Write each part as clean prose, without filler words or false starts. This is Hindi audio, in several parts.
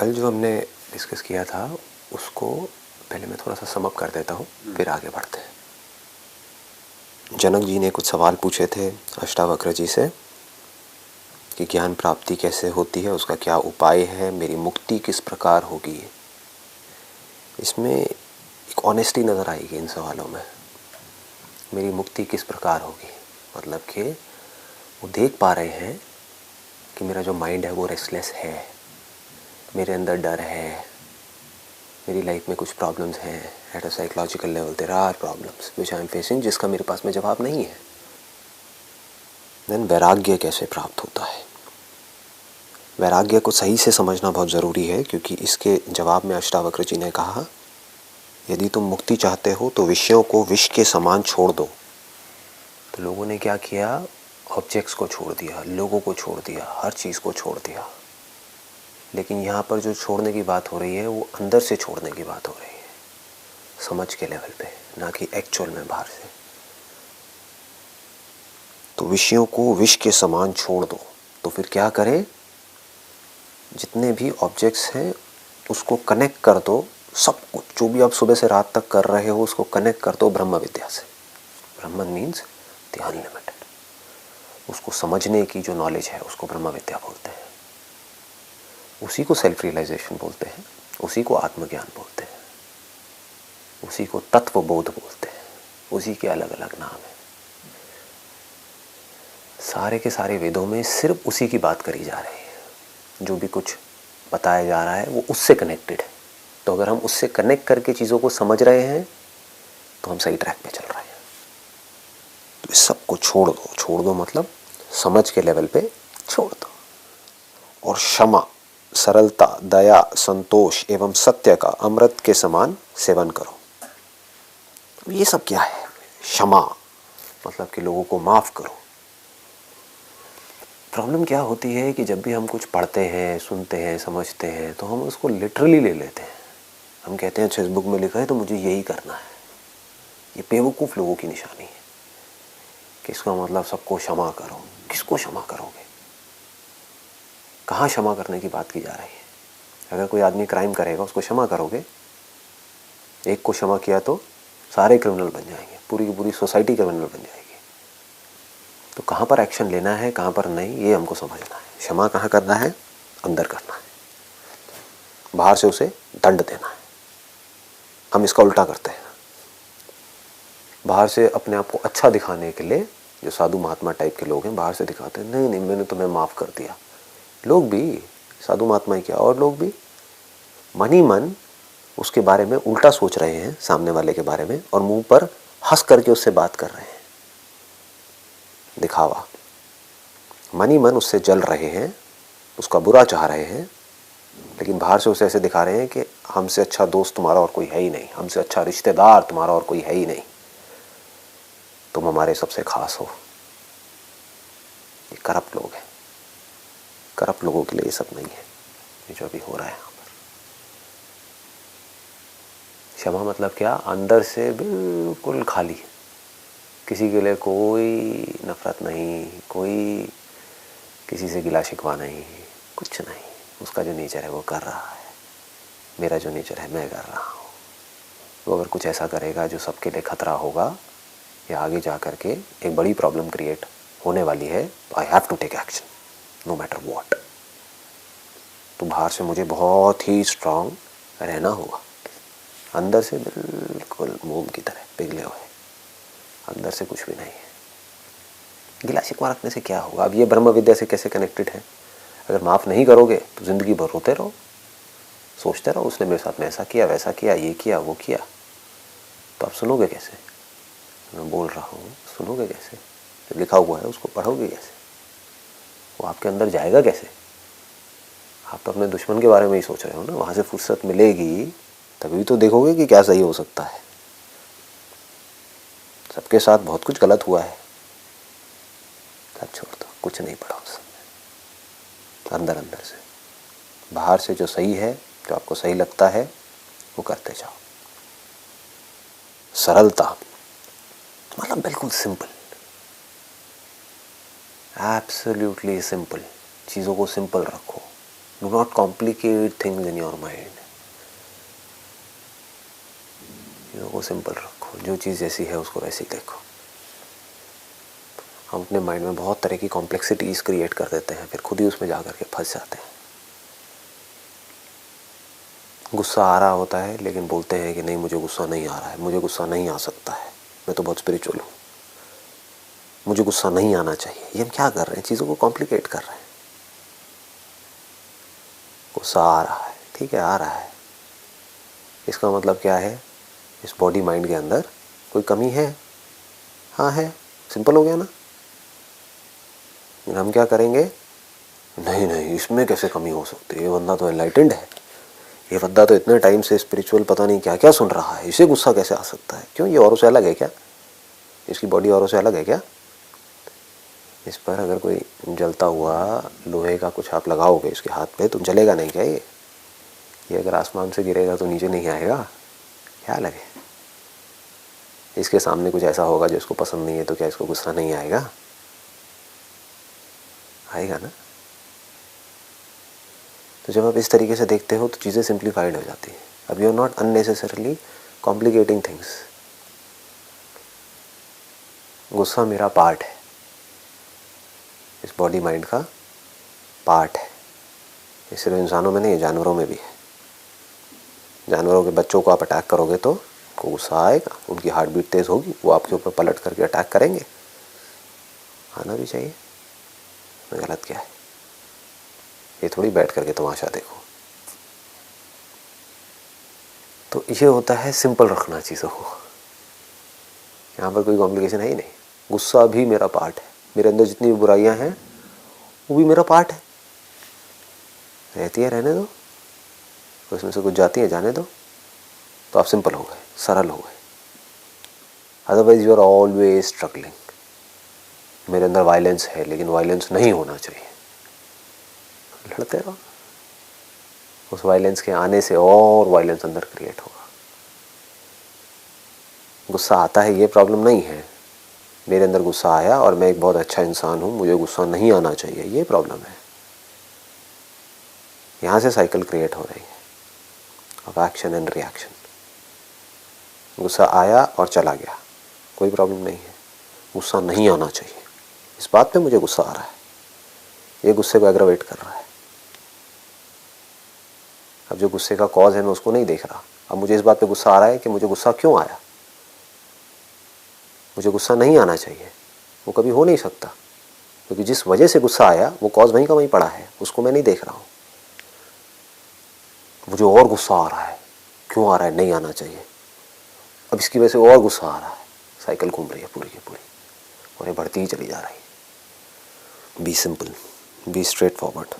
कल जो हमने डिस्कस किया था उसको पहले मैं थोड़ा सा सम अप कर देता हूँ, फिर आगे बढ़ते हैं। जनक जी ने कुछ सवाल पूछे थे अष्टावक्र जी से कि ज्ञान प्राप्ति कैसे होती है, उसका क्या उपाय है, मेरी मुक्ति किस प्रकार होगी। इसमें एक ऑनेस्टी नज़र आएगी इन सवालों में। मेरी मुक्ति किस प्रकार होगी मतलब कि वो देख पा रहे हैं कि मेरा जो माइंड है वो रेस्टलेस है, मेरे अंदर डर है, मेरी लाइफ में कुछ प्रॉब्लम्स हैं at a psychological level. There are problems which I am facing, जिसका मेरे पास में जवाब नहीं है। देन वैराग्य कैसे प्राप्त होता है। वैराग्य को सही से समझना बहुत ज़रूरी है, क्योंकि इसके जवाब में अष्टावक्र जी ने कहा यदि तुम मुक्ति चाहते हो तो विषयों को विष के समान छोड़ दो। तो लोगों ने क्या किया, ऑब्जेक्ट्स को छोड़ दिया, लोगों को छोड़ दिया, हर चीज़ को छोड़ दिया। लेकिन यहाँ पर जो छोड़ने की बात हो रही है वो अंदर से छोड़ने की बात हो रही है, समझ के लेवल पे, ना कि एक्चुअल में बाहर से। तो विषयों को विष के समान छोड़ दो। तो फिर क्या करें, जितने भी ऑब्जेक्ट्स हैं उसको कनेक्ट कर दो, सब कुछ जो भी आप सुबह से रात तक कर रहे हो उसको कनेक्ट कर दो ब्रह्म विद्या से। ब्रह्मन मीन्स द अनलिमिटेड। उसको समझने की जो नॉलेज है उसको ब्रह्म विद्या बोलते हैं, उसी को सेल्फ रियलाइजेशन बोलते हैं, उसी को आत्मज्ञान बोलते हैं, उसी को तत्व बोध बोलते हैं, उसी के अलग अलग नाम है। सारे के सारे वेदों में सिर्फ उसी की बात करी जा रही है। जो भी कुछ बताया जा रहा है वो उससे कनेक्टेड है। तो अगर हम उससे कनेक्ट करके चीज़ों को समझ रहे हैं तो हम सही ट्रैक पे चल रहे हैं। तो इस सब को छोड़ दो। छोड़ दो मतलब समझ के लेवल पे छोड़ दो। और क्षमा, सरलता, दया, संतोष एवं सत्य का अमृत के समान सेवन करो। ये सब क्या है? क्षमा मतलब कि लोगों को माफ़ करो। प्रॉब्लम क्या होती है कि जब भी हम कुछ पढ़ते हैं, सुनते हैं, समझते हैं तो हम उसको लिटरली ले लेते हैं। हम कहते हैं अच्छा इस बुक में लिखा है तो मुझे यही करना है। ये बेवकूफ़ लोगों की निशानी है कि इसका मतलब सबको क्षमा करो। किसको क्षमा करोगे? कहाँ क्षमा करने की बात की जा रही है? अगर कोई आदमी क्राइम करेगा उसको क्षमा करोगे? एक को क्षमा किया तो सारे क्रिमिनल बन जाएंगे, पूरी की पूरी सोसाइटी क्रिमिनल बन जाएगी। तो कहाँ पर एक्शन लेना है, कहाँ पर नहीं, ये हमको समझना है। क्षमा कहाँ करना है? अंदर करना है। बाहर से उसे दंड देना है। हम इसका उल्टा करते हैं। बाहर से अपने आप को अच्छा दिखाने के लिए, जो साधु महात्मा टाइप के लोग हैं, बाहर से दिखाते हैं नहीं नहीं मैंने तुम्हें माफ़ कर दिया। लोग भी, साधु महात्मा ही क्या और लोग भी मन ही मन उसके बारे में उल्टा सोच रहे हैं, सामने वाले के बारे में, और मुंह पर हंस करके उससे बात कर रहे हैं। दिखावा। मन ही मन उससे जल रहे हैं, उसका बुरा चाह रहे हैं, लेकिन बाहर से उसे ऐसे दिखा रहे हैं कि हमसे अच्छा दोस्त तुम्हारा और कोई है ही नहीं, हमसे अच्छा रिश्तेदार तुम्हारा और कोई है ही नहीं, तुम हमारे सबसे खास हो। ये करप्ट लोग हैं। करप्ट लोगों के लिए ये सब नहीं है, ये जो अभी हो रहा है यहाँ पर। क्षमा मतलब क्या? अंदर से बिल्कुल खाली, किसी के लिए कोई नफरत नहीं, कोई किसी से गिला शिकवा नहीं, कुछ नहीं। उसका जो नेचर है वो कर रहा है, मेरा जो नेचर है मैं कर रहा हूँ। वो अगर कुछ ऐसा करेगा जो सबके लिए खतरा होगा या आगे जा कर के एक बड़ी प्रॉब्लम क्रिएट होने वाली है, तो I have to take action no matter what. तो बाहर से मुझे बहुत ही स्ट्रांग रहना होगा, अंदर से बिल्कुल मोम की तरह पिघले हुए, अंदर से कुछ भी नहीं है। गिला शिकवा रखने से क्या होगा? अब ये ब्रह्म विद्या से कैसे कनेक्टेड है? अगर माफ़ नहीं करोगे तो ज़िंदगी भर रोते रहो, सोचते रहो उसने मेरे साथ में ऐसा किया, वैसा किया, ये किया, वो किया। तो आप सुनोगे कैसे? मैं बोल रहा हूँ, सुनोगे कैसे? जो लिखा हुआ है उसको पढ़ोगे कैसे? वो आपके अंदर जाएगा कैसे? आप तो अपने दुश्मन के बारे में ही सोच रहे हो ना। वहाँ से फुर्सत मिलेगी तभी तो देखोगे कि क्या सही हो सकता है। सबके साथ बहुत कुछ गलत हुआ है, सब छोड़ दो, कुछ नहीं पड़ा उस समय। अंदर अंदर से, बाहर से जो सही है, जो आपको सही लगता है वो करते जाओ। सरलता मतलब बिल्कुल सिंपल, एब्सोल्युटली सिंपल। चीज़ों को सिंपल रखो, do not complicate things in your mind. चीज़ों को सिंपल रखो, जो चीज़ जैसी है उसको वैसी देखो। हम अपने माइंड में बहुत तरह की कॉम्प्लेक्सिटीज क्रिएट कर देते हैं, फिर खुद ही उसमें जा कर के फंस जाते हैं। गुस्सा आ रहा होता है लेकिन बोलते हैं कि नहीं मुझे गुस्सा नहीं आ रहा है, मुझे गुस्सा नहीं आ सकता है, मैं तो बहुत स्पिरिचुअल हूँ, मुझे गुस्सा नहीं आना चाहिए। ये हम क्या कर रहे हैं, चीज़ों को कॉम्प्लिकेट कर रहे हैं। गुस्सा आ रहा है, ठीक है आ रहा है, इसका मतलब क्या है, इस बॉडी माइंड के अंदर कोई कमी है? हाँ है, सिंपल हो गया ना। हम क्या करेंगे, नहीं नहीं इसमें कैसे कमी हो सकती है, ये बंदा तो एनलाइटेंड है, ये बंदा तो इतने टाइम से स्पिरिचुअल पता नहीं क्या क्या सुन रहा है, इसे गुस्सा कैसे आ सकता है? क्यों, ये औरों से अलग है क्या? इसकी बॉडी औरों से अलग है क्या? इस पर अगर कोई जलता हुआ लोहे का कुछ आप लगाओगे इसके हाथ पे तो जलेगा नहीं क्या? ये अगर आसमान से गिरेगा तो नीचे नहीं आएगा? क्या लगे, इसके सामने कुछ ऐसा होगा जो इसको पसंद नहीं है तो क्या इसको गुस्सा नहीं आएगा? आएगा ना। तो जब आप इस तरीके से देखते हो तो चीज़ें सिंप्लीफाइड हो जाती हैं। अब you are not unnecessarily complicating things. गुस्सा मेरा पार्ट है, इस बॉडी माइंड का पार्ट है। ये सिर्फ इंसानों में नहीं, जानवरों में भी है। जानवरों के बच्चों को आप अटैक करोगे तो उनको गुस्सा आएगा, उनकी हार्ट बीट तेज़ होगी, वो आपके ऊपर पलट करके अटैक करेंगे, आना भी चाहिए। गलत क्या है? ये थोड़ी बैठ करके तमाशा देखो। तो ये होता है सिंपल रखना चीज़ों को। यहाँ पर कोई कॉम्प्लिकेशन है ही नहीं। गुस्सा भी मेरा पार्ट है, मेरे अंदर जितनी भी बुराइयाँ हैं वो भी मेरा पार्ट है, रहती है, रहने दो, उसमें से कुछ जाती है जाने दो। तो आप सिंपल हो गए, सरल हो गए। Otherwise you are always struggling. मेरे अंदर वायलेंस है लेकिन वायलेंस नहीं होना चाहिए, लड़ते रहो। उस वायलेंस के आने से और वायलेंस अंदर क्रिएट होगा। गुस्सा आता है ये प्रॉब्लम नहीं है, मेरे अंदर गुस्सा आया और मैं एक बहुत अच्छा इंसान हूँ, मुझे गुस्सा नहीं आना चाहिए, ये प्रॉब्लम है। यहाँ से साइकिल क्रिएट हो रही है ऑफ एक्शन एंड रिएक्शन। गुस्सा आया और चला गया, कोई प्रॉब्लम नहीं है। गुस्सा नहीं आना चाहिए, इस बात पे मुझे गुस्सा आ रहा है, ये गुस्से को एग्रावेट कर रहा है। अब जो गुस्से का कॉज है मैं उसको नहीं देख रहा, अब मुझे इस बात पे गुस्सा आ रहा है कि मुझे गुस्सा क्यों आया। मुझे गुस्सा नहीं आना चाहिए, वो कभी हो नहीं सकता, क्योंकि जिस वजह से गुस्सा आया वो कॉज वहीं का वहीं पड़ा है, उसको मैं नहीं देख रहा हूँ। मुझे और गुस्सा आ रहा है, क्यों आ रहा है, नहीं आना चाहिए, अब इसकी वजह से और गुस्सा आ रहा है, साइकिल घूम रही है पूरी की पूरी और ये बढ़ती ही चली जा रही है। Be simple, be straightforward,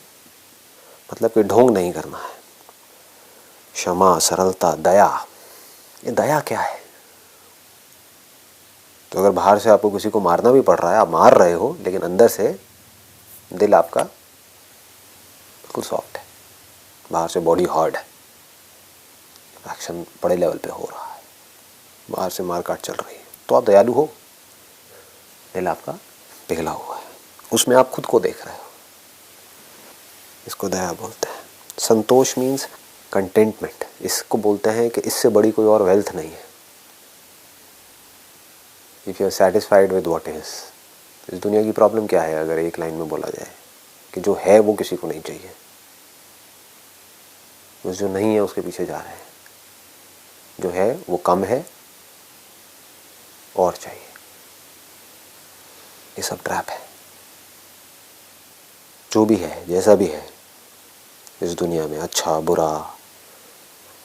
मतलब कि ढोंग नहीं करना है। क्षमा, सरलता, दया। ये दया क्या है? तो अगर बाहर से आपको किसी को मारना भी पड़ रहा है, आप मार रहे हो, लेकिन अंदर से दिल आपका बिल्कुल सॉफ्ट है, बाहर से बॉडी हार्ड है, एक्शन बड़े लेवल पे हो रहा है, बाहर से मारकाट चल रही है, तो आप दयालु हो, दिल आपका पिघला हुआ है, उसमें आप खुद को देख रहे हो, इसको दया बोलते हैं। संतोष मीन्स कंटेंटमेंट, इसको बोलते हैं कि इससे बड़ी कोई और वेल्थ नहीं है। If you are satisfied with what is. इस दुनिया की प्रॉब्लम क्या है, अगर एक लाइन में बोला जाए कि जो है वो किसी को नहीं चाहिए, बस जो नहीं है उसके पीछे जा रहे हैं, जो है वो कम है और चाहिए। ये सब ट्रैप है। जो भी है, जैसा भी है इस दुनिया में, अच्छा बुरा,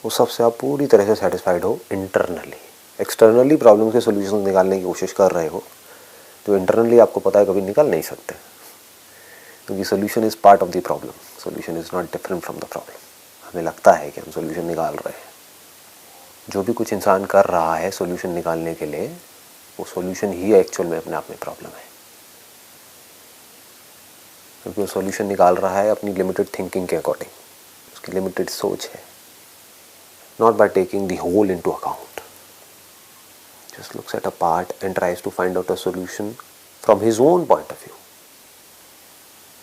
वो सबसे आप पूरी तरह से सेटिस्फाइड हो इंटरनली। एक्सटर्नली प्रॉब्लम के सोल्यूशन निकालने की कोशिश कर रहे हो तो इंटरनली आपको पता है कभी निकल नहीं सकते, क्योंकि solution is part of the problem, solution is not different from the problem. हमें लगता है कि हम सोल्यूशन निकाल रहे हैं, जो भी कुछ इंसान कर रहा है सोल्यूशन निकालने के लिए, वो सोल्यूशन ही एक्चुअल में अपने आप में प्रॉब्लम है, क्योंकि वो सोल्यूशन निकाल रहा है अपनी लिमिटेड थिंकिंग के अकॉर्डिंग, उसकी लिमिटेड सोच है, not by taking the whole into account. Just looks at a part and tries to find out a solution from his own point of view।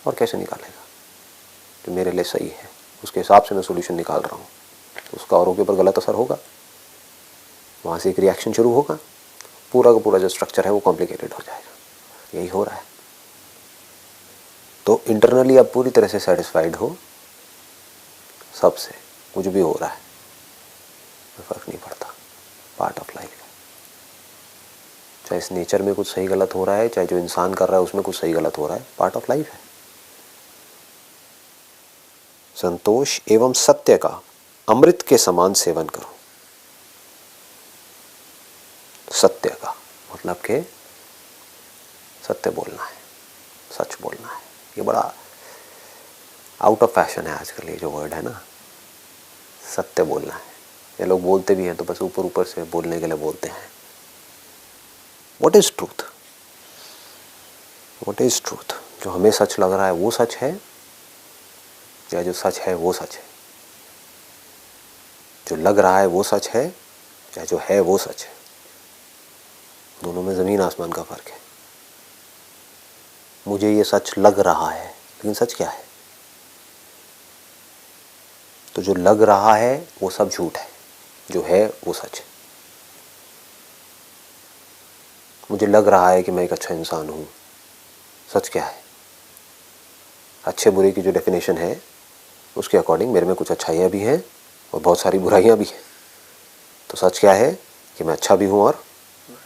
और कैसे निकालेगा? कि मेरे लिए सही है, उसके हिसाब से मैं सोल्यूशन निकाल रहा हूँ, तो उसका औरों के ऊपर गलत असर होगा, वहाँ से एक रिएक्शन शुरू होगा, पूरा का पूरा जो स्ट्रक्चर है वो कॉम्प्लिकेटेड हो जाएगा। यही हो रहा है। तो इंटरनली आप पूरी तरह से सेटिस्फाइड हो सबसे, कुछ भी हो रहा है फर्क नहीं पड़ता, पार्ट ऑफ लाइफ है। चाहे इस नेचर में कुछ सही गलत हो रहा है, चाहे जो इंसान कर रहा है उसमें कुछ सही गलत हो रहा है, पार्ट ऑफ लाइफ है। संतोष एवं सत्य का अमृत के समान सेवन करो। सत्य का मतलब के सत्य बोलना है, सच बोलना है। ये बड़ा आउट ऑफ फैशन है आजकल ये जो वर्ड है ना, सत्य बोलना है। ये लोग बोलते भी हैं तो बस ऊपर ऊपर से बोलने के लिए बोलते हैं। What is truth? What is truth? जो हमें सच लग रहा है वो सच है, या जो सच है वो सच है? जो लग रहा है वो सच है, या जो है वो सच है? दोनों में ज़मीन आसमान का फ़र्क है। मुझे ये सच लग रहा है, लेकिन सच क्या है? तो जो लग रहा है वो सब झूठ है, जो है वो सच है। मुझे लग रहा है कि मैं एक अच्छा इंसान हूँ, सच क्या है? अच्छे बुरे की जो डेफिनेशन है उसके अकॉर्डिंग मेरे में कुछ अच्छाइयाँ भी हैं और बहुत सारी बुराइयाँ भी हैं। तो सच क्या है? कि मैं अच्छा भी हूँ और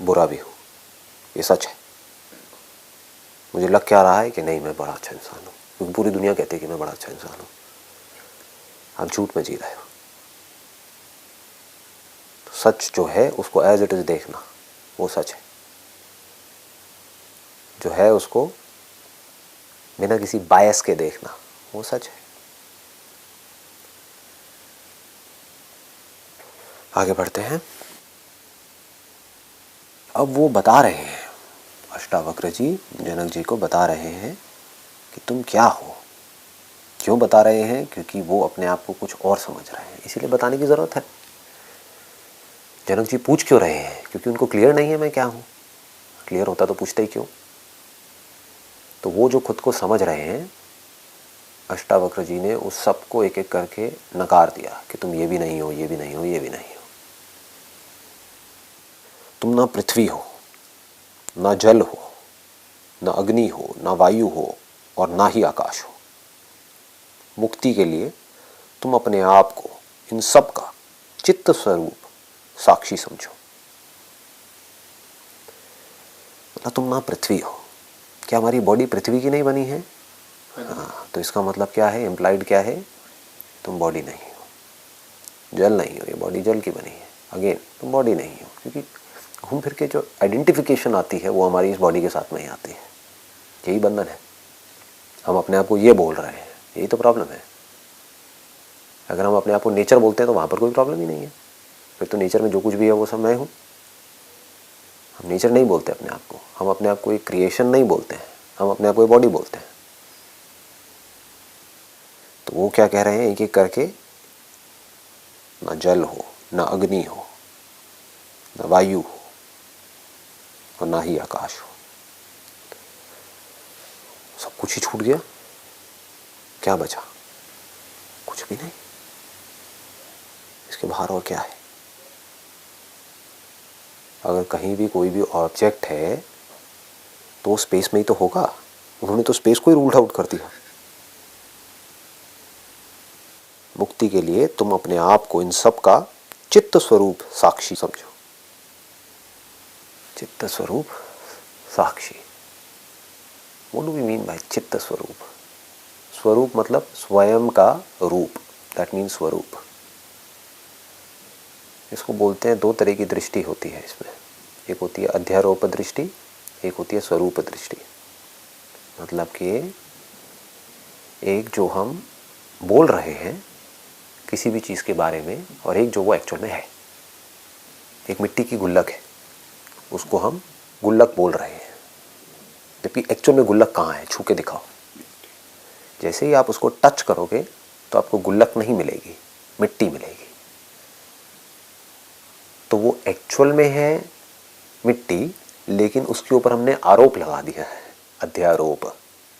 बुरा भी हूँ, ये सच है। मुझे लग क्या रहा है कि नहीं मैं बड़ा अच्छा इंसान हूँ, क्योंकि पूरी दुनिया कहती है कि मैं बड़ा अच्छा इंसान हूँ। आप झूठ में जी रहे हो। तो सच जो है उसको एज इट इज़ देखना, वो सच है। जो है उसको बिना किसी बायस के देखना, वो सच है। आगे बढ़ते हैं। अब वो बता रहे हैं, अष्टावक्र जी जनक जी को बता रहे हैं कि तुम क्या हो। क्यों बता रहे हैं? क्योंकि वो अपने आप को कुछ और समझ रहे हैं, इसीलिए बताने की ज़रूरत है। जनक जी पूछ क्यों रहे हैं? क्योंकि उनको क्लियर नहीं है मैं क्या हूँ। क्लियर होता तो पूछते ही क्यों। तो वो जो खुद को समझ रहे हैं, अष्टावक्र जी ने उस सब को एक एक करके नकार दिया कि तुम ये भी नहीं हो, ये भी नहीं हो, ये भी नहीं हो। तुम ना पृथ्वी हो, ना जल हो, ना अग्नि हो, ना वायु हो, और ना ही आकाश हो। मुक्ति के लिए तुम अपने आप को इन सब का चित्त स्वरूप साक्षी समझो। मतलब तुम ना पृथ्वी हो। क्या हमारी बॉडी पृथ्वी की नहीं बनी है? हाँ, तो इसका मतलब क्या है? इम्प्लाइड क्या है? तुम बॉडी नहीं हो, जल नहीं हो, ये बॉडी जल की बनी है। अगेन तुम बॉडी नहीं हो, क्योंकि घूम फिर के जो आइडेंटिफिकेशन आती है वो हमारी इस बॉडी के साथ में ही आती है। यही बंधन है। हम अपने आप को ये बोल रहे हैं, यही तो प्रॉब्लम है। अगर हम अपने आप को नेचर बोलते हैं तो वहाँ पर कोई प्रॉब्लम ही नहीं है। फिर तो नेचर में जो कुछ भी है वो सब मैं हूँ। हम नेचर नहीं बोलते अपने आप को, हम अपने आप को एक क्रिएशन नहीं बोलते हैं, हम अपने आप को एक बॉडी बोलते हैं। तो वो क्या कह रहे हैं एक एक करके? ना जल हो, ना अग्नि हो, ना वायु हो, और ना ही आकाश हो। सब कुछ ही छूट गया, क्या बचा? कुछ भी नहीं। इसके बाहर और क्या है? अगर कहीं भी कोई भी ऑब्जेक्ट है तो स्पेस में ही तो होगा। उन्होंने तो स्पेस को ही रूल आउट कर दिया। मुक्ति के लिए तुम अपने आप को इन सब का चित्त स्वरूप साक्षी समझो। चित्त स्वरूप साक्षी, what do we mean by चित्त स्वरूप? स्वरूप मतलब स्वयं का रूप, दैट मीन्स स्वरूप। इसको बोलते हैं, दो तरह की दृष्टि होती है इसमें। एक होती है अध्यारोप दृष्टि, एक होती है स्वरूप दृष्टि। मतलब कि एक जो हम बोल रहे हैं किसी भी चीज़ के बारे में, और एक जो वो एक्चुअल में है। एक मिट्टी की गुल्लक है, उसको हम गुल्लक बोल रहे हैं, जबकि एक्चुअल में गुल्लक कहाँ है? छू के दिखाओ। जैसे ही आप उसको टच करोगे तो आपको गुल्लक नहीं मिलेगी, मिट्टी मिलेगी। तो वो एक्चुअल में है मिट्टी, लेकिन उसके ऊपर हमने आरोप लगा दिया है, अध्यारोप।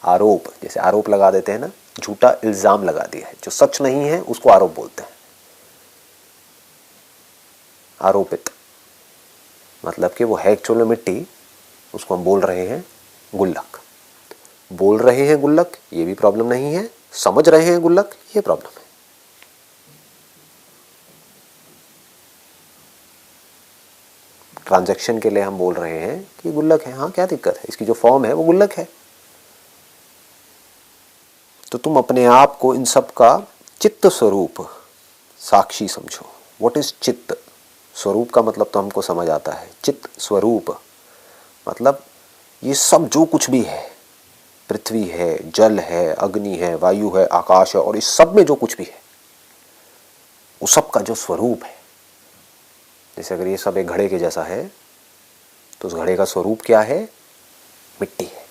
आरोप, जैसे आरोप लगा देते हैं ना, झूठा इल्जाम लगा दिया है। जो सच नहीं है उसको आरोप बोलते हैं। आरोपित मतलब कि वो है एक्चुअल में मिट्टी, उसको हम बोल रहे हैं गुल्लक। बोल रहे हैं गुल्लक, ये भी प्रॉब्लम नहीं है। समझ रहे हैं गुल्लक, ये प्रॉब्लम है। ट्रांजैक्शन के लिए हम बोल रहे हैं कि गुल्लक है, हाँ क्या दिक्कत है, इसकी जो फॉर्म है वो गुल्लक है। तो तुम अपने आप को इन सब का चित्त स्वरूप साक्षी समझो। व्हाट इज चित्त? स्वरूप का मतलब तो हमको समझ आता है। चित्त स्वरूप मतलब ये सब जो कुछ भी है, पृथ्वी है, जल है, अग्नि है, वायु है, आकाश है, और इस सब में जो कुछ भी है उस सब का जो स्वरूप है। जैसे अगर ये सब एक घड़े के जैसा है तो उस घड़े का स्वरूप क्या है? मिट्टी है।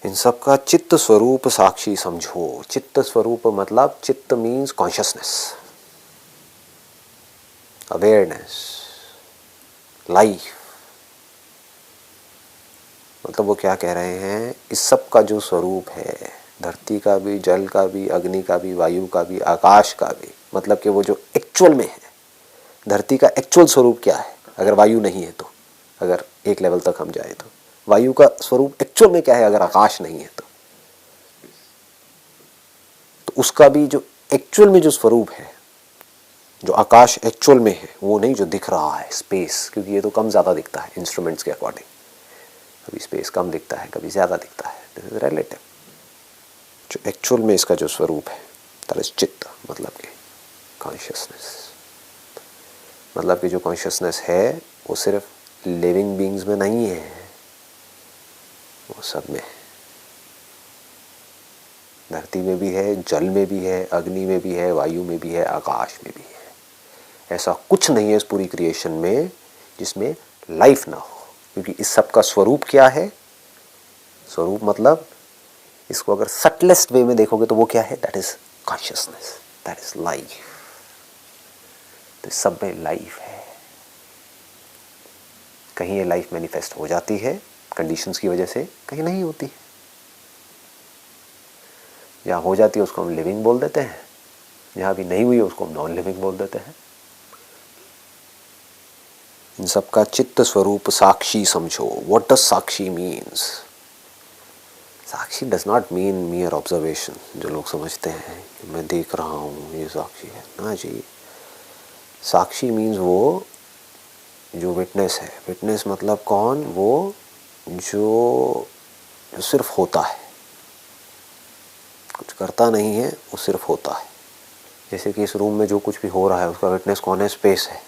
इन सब का चित्त स्वरूप साक्षी समझो। चित्त स्वरूप मतलब चित्त मीन्स कॉन्शियसनेस, अवेयरनेस, लाइफ। मतलब वो क्या कह रहे हैं, इस सब का जो स्वरूप है, धरती का भी, जल का भी, अग्नि का भी, वायु का भी, आकाश का भी, मतलब कि वो जो एक्चुअल में है। धरती का एक्चुअल स्वरूप क्या है अगर वायु नहीं है तो? अगर एक लेवल तक हम जाए तो वायु का स्वरूप एक्चुअल में क्या है अगर आकाश नहीं है तो उसका भी जो एक्चुअल में जो स्वरूप है, जो आकाश एक्चुअल में है, वो नहीं जो दिख रहा है स्पेस, क्योंकि ये तो कम ज़्यादा दिखता है इंस्ट्रूमेंट्स के अकॉर्डिंग। कभी स्पेस कम दिखता है, कभी ज़्यादा दिखता है, दिस इज रिलेटिव। जो एक्चुअल में इसका जो स्वरूप है दैट इज चित्त, मतलब कि कॉन्शियसनेस। मतलब कि जो कॉन्शियसनेस है वो सिर्फ लिविंग बीइंग्स में नहीं है, वो सब में है। धरती में भी है, जल में भी है, अग्नि में भी है, वायु में भी है, आकाश में भी है। ऐसा कुछ नहीं है इस पूरी क्रिएशन में जिसमें लाइफ ना हो, क्योंकि इस सब का स्वरूप क्या है? स्वरूप मतलब इसको अगर सटलेस्ट वे में देखोगे तो वो क्या है? That is consciousness, that is life. तो सब में लाइफ है। कहीं ये लाइफ मैनिफेस्ट हो जाती है कंडीशंस की वजह से, कहीं नहीं होती है। जहाँ हो जाती है उसको हम लिविंग बोल देते हैं, जहाँ भी नहीं हुई है उसको हम नॉन लिविंग बोल देते हैं। इन सब का चित्त स्वरूप साक्षी समझो। What does Sakshi means? Sakshi does not mean मियर observation, जो लोग समझते हैं कि मैं देख रहा हूँ ये साक्षी है ना जी। साक्षी मीन्स वो जो विटनेस है। विटनेस मतलब कौन? वो जो सिर्फ होता है, कुछ करता नहीं है, वो सिर्फ होता है। जैसे कि इस रूम में जो कुछ भी हो रहा है उसका विटनेस कौन है? स्पेस है।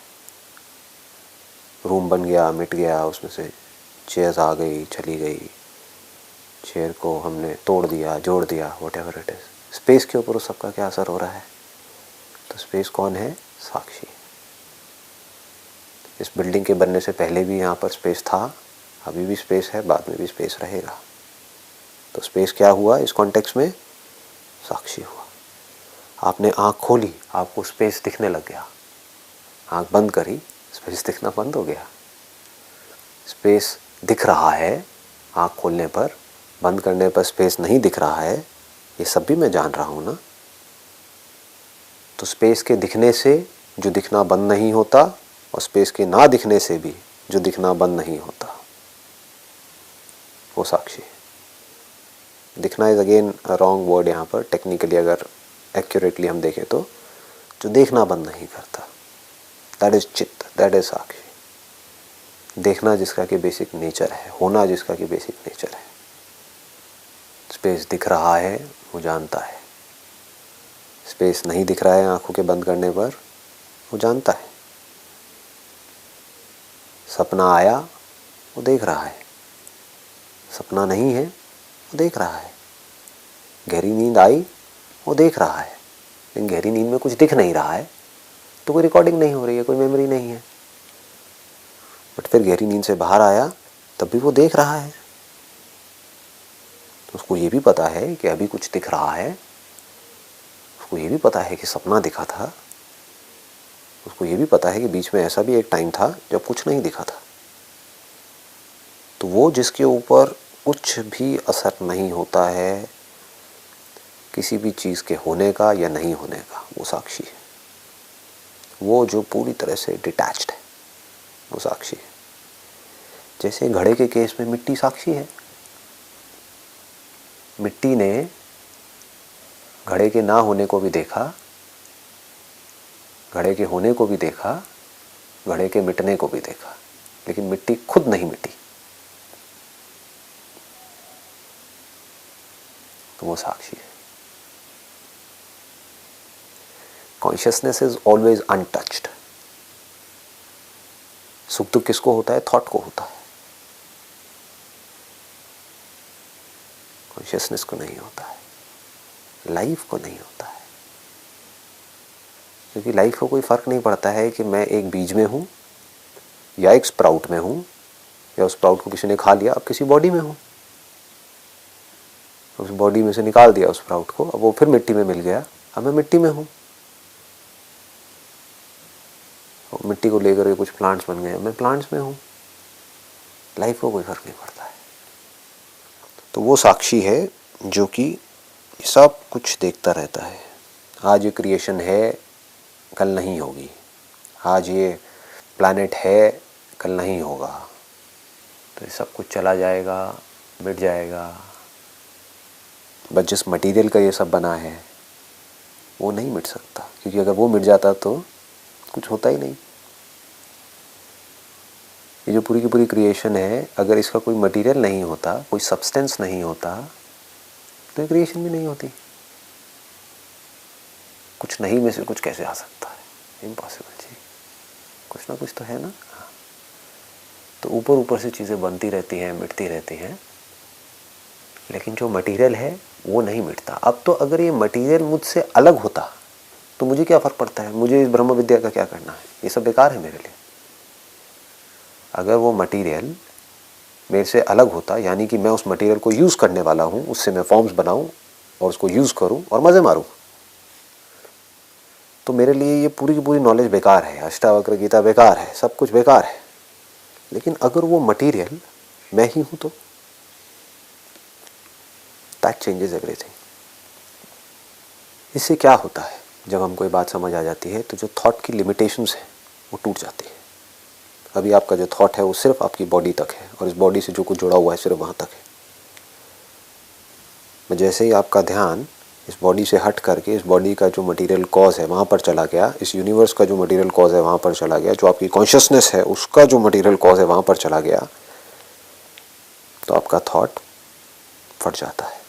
रूम बन गया, मिट गया, उसमें से चेयर्स आ गई, चली गई, चेयर को हमने तोड़ दिया, जोड़ दिया, व्हाटएवर इट इज, स्पेस के ऊपर उस सबका क्या असर हो रहा है? तो स्पेस कौन है? साक्षी। इस बिल्डिंग के बनने से पहले भी यहाँ पर स्पेस था, अभी भी स्पेस है, बाद में भी स्पेस रहेगा। तो स्पेस क्या हुआ इस कॉन्टेक्स्ट में? साक्षी हुआ। आपने आँख खोली, आपको स्पेस दिखने लग गया। आँख बंद करी, स्पेस दिखना बंद हो गया। स्पेस दिख रहा है आँख खोलने पर, बंद करने पर स्पेस नहीं दिख रहा है, ये सब भी मैं जान रहा हूँ ना। तो स्पेस के दिखने से जो दिखना बंद नहीं होता, और स्पेस के ना दिखने से भी जो दिखना बंद नहीं होता, वो साक्षी है। दिखना इज अगेन रॉन्ग वर्ड यहाँ पर। टेक्निकली अगर एक्यूरेटली हम देखें तो जो देखना बंद नहीं करता, दैट इज चित्त, दैट इज साक्षी। देखना जिसका कि बेसिक नेचर है, होना जिसका कि बेसिक नेचर है। स्पेस दिख रहा है, वो जानता है। स्पेस नहीं दिख रहा है आंखों के बंद करने पर, वो जानता है। सपना आया, वो देख रहा है। सपना नहीं है, वो देख रहा है। गहरी नींद आई, वो देख रहा है। लेकिन गहरी नींद में कुछ दिख नहीं रहा है, तो कोई रिकॉर्डिंग नहीं हो रही है, कोई मेमोरी नहीं है। बट फिर गहरी नींद से बाहर आया, तब भी वो देख रहा है। तो उसको ये भी पता है कि अभी कुछ दिख रहा है। उसको ये भी पता है कि सपना दिखा था। उसको ये भी पता है कि बीच में ऐसा भी एक टाइम था जब कुछ नहीं दिखा था। तो वो जिसके ऊपर कुछ भी असर नहीं होता है किसी भी चीज़ के होने का या नहीं होने का, वो साक्षी है। वो जो पूरी तरह से डिटैच्ड है वो साक्षी है। जैसे घड़े के केस में मिट्टी साक्षी है। मिट्टी ने घड़े के ना होने को भी देखा, घड़े के होने को भी देखा, घड़े के मिटने को भी देखा, लेकिन मिट्टी खुद नहीं मिटी, तो वो साक्षी है। Consciousness is always untouched. सुख दुख किसको होता है? थॉट को होता है, कॉन्शियसनेस को नहीं होता है, लाइफ को नहीं होता है। क्योंकि लाइफ को कोई फर्क नहीं पड़ता है कि मैं एक बीज में हूं या एक स्प्राउट में हूं, या उस स्प्राउट को किसी ने खा लिया, अब किसी बॉडी में हूं, उस बॉडी में से निकाल दिया उस स्प्राउट को, अब वो फिर मिट्टी में मिल गया, अब मैं मिट्टी में हूं। मिट्टी को लेकर के कुछ प्लांट्स बन गए, मैं प्लांट्स में हूं। लाइफ को कोई फर्क नहीं पड़ता है। तो वो साक्षी है जो कि सब कुछ देखता रहता है। आज ये क्रिएशन है, कल नहीं होगी। आज ये प्लैनेट है, कल नहीं होगा। तो ये सब कुछ चला जाएगा, मिट जाएगा। बस जिस मटेरियल का ये सब बना है वो नहीं मिट सकता, क्योंकि अगर वो मिट जाता तो कुछ होता ही नहीं। ये जो पूरी की पूरी क्रिएशन है, अगर इसका कोई मटेरियल नहीं होता, कोई सब्सटेंस नहीं होता, तो ये क्रिएशन भी नहीं होती। कुछ नहीं में से कुछ कैसे आ सकता है? इम्पॉसिबल जी। कुछ ना कुछ तो है ना। तो ऊपर ऊपर से चीज़ें बनती रहती हैं, मिटती रहती हैं, लेकिन जो मटेरियल है वो नहीं मिटता। अब तो अगर ये मटेरियल मुझसे अलग होता तो मुझे क्या फ़र्क पड़ता है? मुझे इस ब्रह्म विद्या का क्या करना है? ये सब बेकार है मेरे लिए। अगर वो मटेरियल मेरे से अलग होता, यानी कि मैं उस मटेरियल को यूज़ करने वाला हूँ, उससे मैं फॉर्म्स बनाऊँ और उसको यूज़ करूँ और मज़े मारूँ, तो मेरे लिए ये पूरी की पूरी नॉलेज बेकार है, अष्टावक्र गीता बेकार है, सब कुछ बेकार है। लेकिन अगर वो मटेरियल मैं ही हूँ तो दैट चेंजेस एवरीथिंग। इससे क्या होता है? जब हमको ये बात समझ आ जाती है तो जो थॉट की लिमिटेशंस हैं वो टूट जाती है। अभी आपका जो थॉट है वो सिर्फ आपकी बॉडी तक है, और इस बॉडी से जो कुछ जुड़ा हुआ है सिर्फ वहाँ तक है। जैसे ही आपका ध्यान इस बॉडी से हट करके इस बॉडी का जो मटेरियल कॉज है वहाँ पर चला गया, इस यूनिवर्स का जो मटेरियल कॉज है वहाँ पर चला गया, जो आपकी कॉन्शियसनेस है उसका जो मटेरियल कॉज है वहाँ पर चला गया, तो आपका थॉट फट जाता है।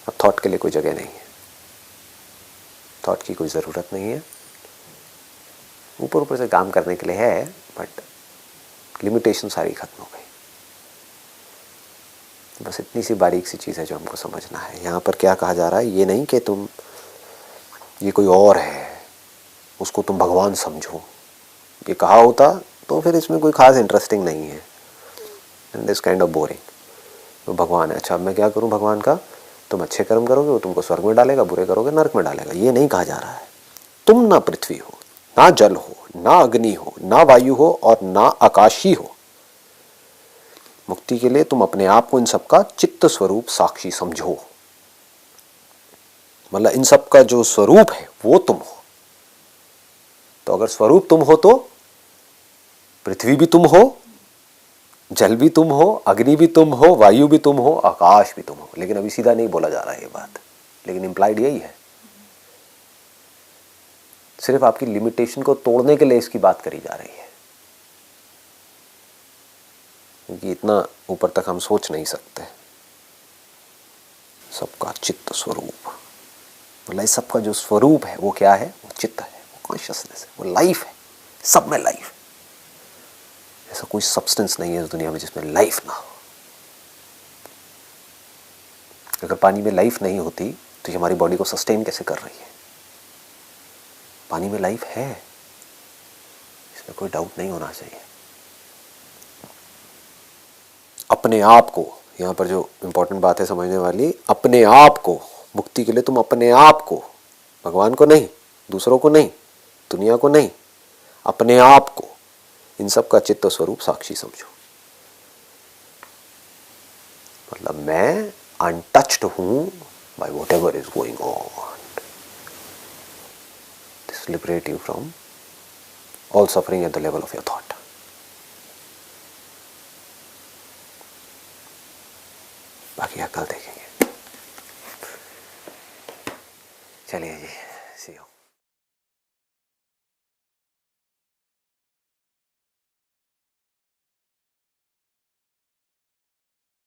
अब थॉट के लिए कोई जगह नहीं है, थॉट की कोई ज़रूरत नहीं है। ऊपर ऊपर से काम करने के लिए है, बट लिमिटेशन सारी खत्म हो गई। बस इतनी सी बारीक सी चीज़ है जो हमको समझना है। यहाँ पर क्या कहा जा रहा है, ये नहीं कि तुम ये कोई और है उसको तुम भगवान समझो। ये कहा होता तो फिर इसमें कोई ख़ास इंटरेस्टिंग नहीं है, and this kind of boring. तो भगवान है, अच्छा अब मैं क्या करूँ भगवान का? तुम अच्छे कर्म करोगे वो तुमको स्वर्ग में डालेगा, बुरे करोगे नरक में डालेगा। ये नहीं कहा जा रहा है। तुम ना पृथ्वी हो, ना जल हो, ना अग्नि हो, ना वायु हो और ना आकाशी हो। मुक्ति के लिए तुम अपने आप को इन सब का चित्त स्वरूप साक्षी समझो। मतलब इन सब का जो स्वरूप है वो तुम हो। तो अगर स्वरूप तुम हो तो पृथ्वी भी तुम हो, जल भी तुम हो, अग्नि भी तुम हो, वायु भी तुम हो, आकाश भी तुम हो। लेकिन अभी सीधा नहीं बोला जा रहा है ये बात, लेकिन इम्प्लाइड यही है। सिर्फ आपकी लिमिटेशन को तोड़ने के लिए इसकी बात करी जा रही है, क्योंकि इतना ऊपर तक हम सोच नहीं सकते। सबका चित्त स्वरूप, मतलब इस सबका जो स्वरूप है वो क्या है? वो चित्त है, वो कॉन्शियसनेस है, वो लाइफ है। सब में लाइफ है। ऐसा कोई सब्सटेंस नहीं है इस दुनिया में जिसमें लाइफ ना हो। अगर पानी में लाइफ नहीं होती तो ये हमारी बॉडी को सस्टेन कैसे कर रही है? पानी में लाइफ है, इसमें कोई डाउट नहीं होना चाहिए। अपने आप को, यहाँ पर जो इंपॉर्टेंट बात है समझने वाली, अपने आप को, मुक्ति के लिए तुम अपने आप को, भगवान को नहीं, दूसरों को नहीं, दुनिया को नहीं, अपने आप को इन सब का चित्त स्वरूप साक्षी समझो। मतलब मैं अनटच्ड हूं by whatever is going on. This liberate you from all suffering at the level of your thought. बाकी कल देखेंगे. चलिए जी, सी यू.